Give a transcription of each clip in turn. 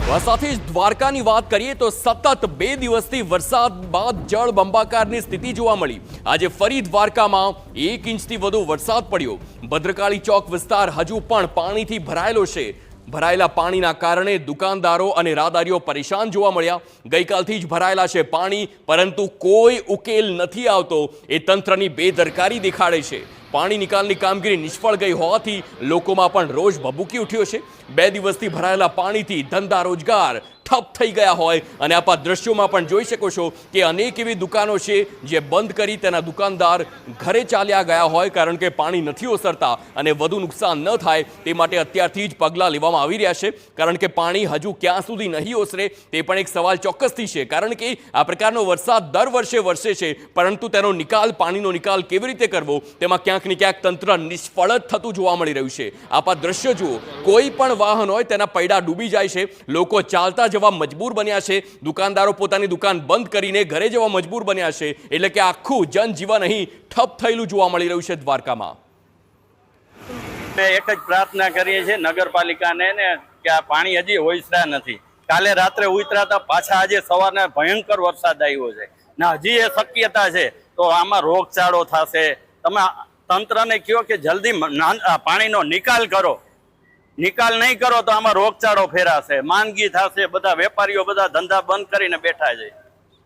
આ સાથે જ દ્વારકાની વાત કરીએ તો સતત 2 દિવસથી વરસાદ બાદ જળબંબાકારની સ્થિતિ જોવા મળી। આજે ફરી દ્વારકામાં 1 ઇંચથી વધુ વરસાદ પડ્યો। ભદ્રકાળી ચોક વિસ્તાર હજુ પણ પાણીથી ભરાયેલો છે। ભરાયેલા પાણીના કારણે દુકાનદારો અને રાહદારીઓ પરેશાન જોવા મળ્યા। ગઈકાલથી જ ભરાયેલા છે પાણી, પરંતુ કોઈ ઉકેલ નથી આવતો એ તંત્રની બેદરકારી દેખાડે છે। પાણી નિકાલની કામગીરી નિષ્ફળ ગઈ હોવાથી લોકોમાં પણ રોષ ભભૂકી ઉઠ્યો છે। 2 દિવસથી ભરાયેલા પાણીથી ધંધા રોજગાર ઠપ થઈ ગયા હોય અને આપ દ્રશ્યોમાં પણ જોઈ શકો છો કે અનેક એવી દુકાનો છે જે બંધ કરી તેના દુકાનદાર ઘરે ચાલ્યા ગયા હોય, કારણ કે પાણી નથી ઓસરતા અને વધુ નુકસાન ન થાય તે માટે અત્યારથી જ પગલાં લેવામાં આવી રહ્યા છે। કારણ કે પાણી હજુ ક્યાં સુધી નહીં ઓસરે તે પણ એક સવાલ ચોક્કસથી છે, કારણ કે આ પ્રકારનો વરસાદ દર વર્ષે વરસે છે, પરંતુ તેનો નિકાલ, પાણીનો નિકાલ કેવી રીતે કરવો તેમાં ક્યાંક ને ક્યાંક તંત્ર નિષ્ફળ જ થતું જોવા મળી રહ્યું છે। આપ આ દ્રશ્ય જુઓ, કોઈ પણ વાહન હોય તેના પૈડા ડૂબી જાય છે, લોકો ચાલતા જવા મજબૂર બન્યા છે, દુકાનદારો પોતાની દુકાન બંધ કરીને ઘરે જવા મજબૂર બન્યા છે। એટલે કે આખું જનજીવન અહીં ઠપ થયેલું જોવા મળી રહ્યું છે દ્વારકામાં। એક જ પ્રાર્થના કરીએ છીએ નગરપાલિકાને ને કે આ પાણી હજી ઓસર્યા નથી। કાલે રાત્રે ઉતર્યા હતા, પાછા આજે સવારના ભયંકર વરસાદ આવ્યો છે ને હજી એ શક્યતા છે તો આમાં રોગચાળો થશે। તમે તંત્રને કહો કે જલ્દી પાણીનો નિકાલ કરો। નિકાલ નહીં કરો તો આમાં રોગચાળો ફેરાશે, માંદગી થશે, બધા વેપારીઓ બધા ધંધા બંધ કરીને બેઠા છે।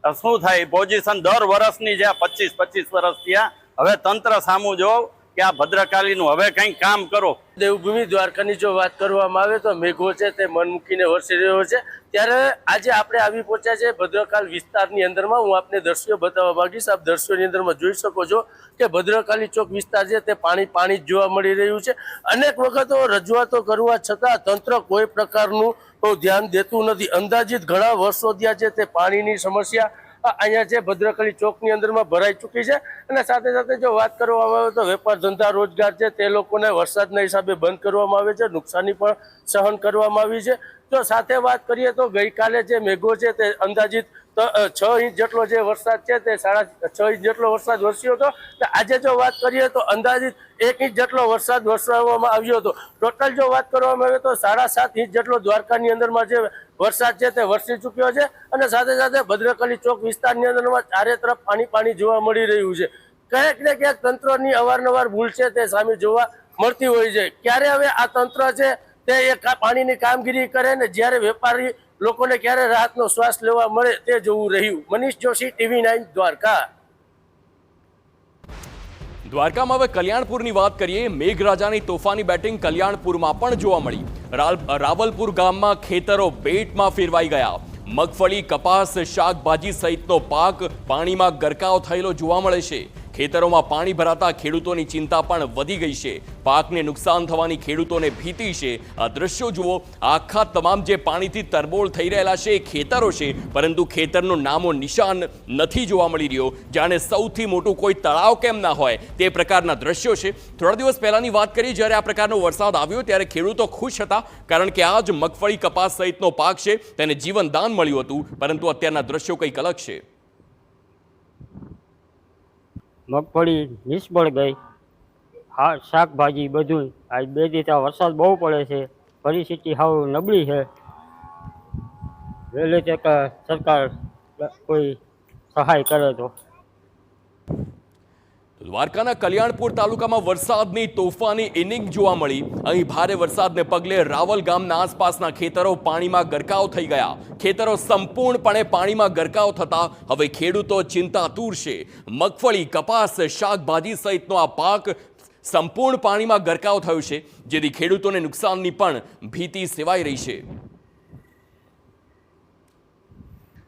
શું થાય પોઝિશન દર વર્ષની જે 25-25 વર્ષ થયા। હવે તંત્ર સામું જો કે આ ભદ્રકાલીનું હવે કંઈક કામ કરો। દેવભૂમિ દ્વારકાની જો વાત કરવામાં આવે તો મેઘો છે તે મન મૂકીને વરસી રહ્યો છે, ત્યારે આજે આપણે આવી પહોંચ્યા છે ભદ્રકાલી વિસ્તારની અંદરમાં। હું આપને દ્રશ્યો બતાવવા માંગીશ। આપ દ્રશ્યોની અંદરમાં જોઈ શકો છો કે ભદ્રકાલી ચોક વિસ્તાર છે તે પાણી જ જોવા મળી રહ્યું છે। અનેક વખતો રજૂઆતો કરવા છતાં તંત્ર કોઈ પ્રકારનું ધ્યાન દેતું નથી। અંદાજિત ઘણા વર્ષો થયા છે તે પાણીની સમસ્યા અહીંયા છે ભદ્રકાળી ચોકની અંદરમાં ભરાઈ ચૂકી છે। અને સાથે સાથે જો વાત કરવામાં આવે તો વેપાર ધંધા રોજગાર છે તે લોકોને વરસાદના હિસાબે બંધ કરવામાં આવે છે, નુકસાની પણ સહન કરવામાં આવી છે। જો સાથે વાત કરીએ તો ગઈકાલે જે મેઘો છે તે અંદાજિત 6 ઇંચ જેટલો જે વરસાદ છે તે 6.5 ઇંચ જેટલો વરસાદ વરસ્યો હતો। આજે જો વાત કરીએ તો અંદાજિત 1 ઇંચ જેટલો વરસાદ વરસાવવામાં આવ્યો હતો। ટોટલ જો વાત કરવામાં આવે તો 7.5 ઇંચ જેટલો દ્વારકાની અંદરમાં જે વરસાદ છે તે વરસી ચૂક્યો છે। અને સાથે સાથે ભદ્રકાલી ચોક વિસ્તારની અંદરમાં ચારે તરફ પાણી જોવા મળી રહ્યું છે। ક્યાંક ને ક્યાંક તંત્રની અવારનવાર ભૂલ છે તે સામે જોવા મળતી હોય છે। ક્યારે હવે આ તંત્ર છે તે પાણીની કામગીરી કરે ને જ્યારે વેપારી લોકોને ક્યારે રાહતનો શ્વાસ લેવા મળે તે જોવું રહ્યું। મનીષ જોશી, TV9 દ્વારકા। દ્વારકામાં હવે કલ્યાણપુરની વાત કરીએ। મેઘરાજાની તોફાની બેટિંગ કલ્યાણપુરમાં પણ જોવા મળી। રાવલપુર ગામમાં ખેતરો બેટમાં ફેરવાઈ ગયા। મગફળી, કપાસ, શાકભાજી સહિતનો પાક પાણીમાં ગરકાવ થયેલો જોવા મળે છે। ખેતરોમાં પાણી ભરાતા ખેડૂતોની ચિંતા પણ વધી ગઈ છે। પાકને નુકસાન થવાની ખેડૂતોને ભીતિ છે। આ દ્રશ્યો જુઓ, આખા તમામ જે પાણીથી તરબોળ થઈ રહેલા છે એ ખેતરો છે, પરંતુ ખેતરનું નામો નિશાન નથી જોવા મળી રહ્યો। જાણે સૌથી મોટું કોઈ તળાવ કેમ ના હોય તે પ્રકારના દ્રશ્યો છે। થોડા દિવસ પહેલાની વાત કરી, જ્યારે આ પ્રકારનો વરસાદ આવ્યો ત્યારે ખેડૂતો ખુશ હતા, કારણ કે આ જ મગફળી, કપાસ સહિતનો પાક છે તેને જીવનદાન મળ્યું હતું, પરંતુ અત્યારના દ્રશ્યો કંઈક અલગ છે। મગફળી નિષ્ફળ ગઈ, શાકભાજી બધું। આજ 2 દિવસ વરસાદ બહુ પડે છે, પરિસ્થિતિ સાવ નબળી છે। વહેલી તકે સરકાર કોઈ સહાય કરે તો। દ્વારકાના કલ્યાણપુર તાલુકામાં વરસાદની તોફાની ઇનિંગ જોવા મળી। અહીં ભારે વરસાદને પગલે રાવલ ગામના આસપાસના ખેતરો પાણીમાં ગરકાવ થઈ ગયા। ખેતરો સંપૂર્ણપણે પાણીમાં ગરકાવ થતા હવે ખેડૂતો ચિંતાતુર છે। મગફળી, કપાસ, શાકભાજી સહિતનો આ પાક સંપૂર્ણ પાણીમાં ગરકાવ થયો છે, જેથી ખેડૂતોને નુકસાનની પણ ભીતિ સેવાઈ રહી છે।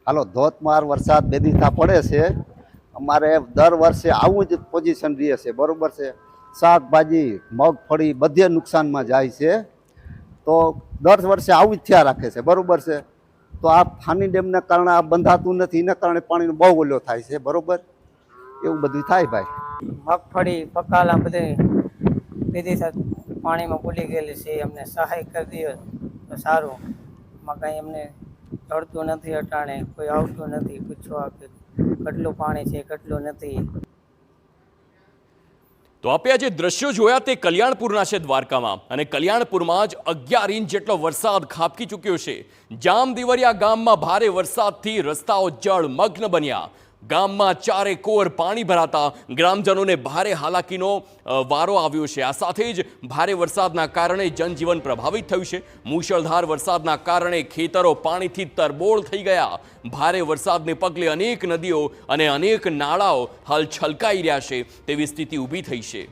હાલો, ધોધમાર વરસાદ 2 દિવસ પડે છે। અમારે દર વર્ષે આવું જ પોઝિશન રહે છે, બરોબર છે। શાકભાજી, મગફળી બધે નુકસાનમાં જાય છે, તો દર વર્ષે આવું જ થયા રાખે છે, બરોબર છે। તો આ ફાની ડેમના કારણે આ બંધાતું નથી, એના કારણે પાણીનો બહુ ઓલો થાય છે, બરોબર। એવું બધું થાય ભાઈ। મગફળી, પકાલા બધે 2 દિવસ પાણીમાં ભૂલી ગયેલી છે, અમને સહાય કરી દે તો સારું। એમાં કાંઈ અમને જડતું નથી, અટાણે કોઈ આવતું નથી પૂછવા કે કેટલું પાણી છે કેટલું નથી। તો આપણે આજે દ્રશ્યો જોયા તે કલ્યાણપુરના છે દ્વારકામાં, અને કલ્યાણપુરમાં જ 11 ઇંચ જેટલો વરસાદ ખાબકી ચૂક્યો છે. જામદેવરિયા ગામમાં ભારે વરસાદથી રસ્તાઓ જળમગ્ન બન્યા. ગામમાં ચારે કોર પાણી ભરાતા ગ્રામજનોને ભારે હાલાકીનો વારો આવ્યો છે. આ સાથે જ ભારે વરસાદના કારણે જનજીવન પ્રભાવિત થયું છે. મુશળધાર વરસાદના કારણે ખેતરો પાણીથી તરબોળ થઈ ગયા. ભારે વરસાદને પગલે અનેક નદીઓ અને અનેક નાળાઓ હાલ છલકાઈ રહ્યા છે તેવી સ્થિતિ ઊભી થઈ છે.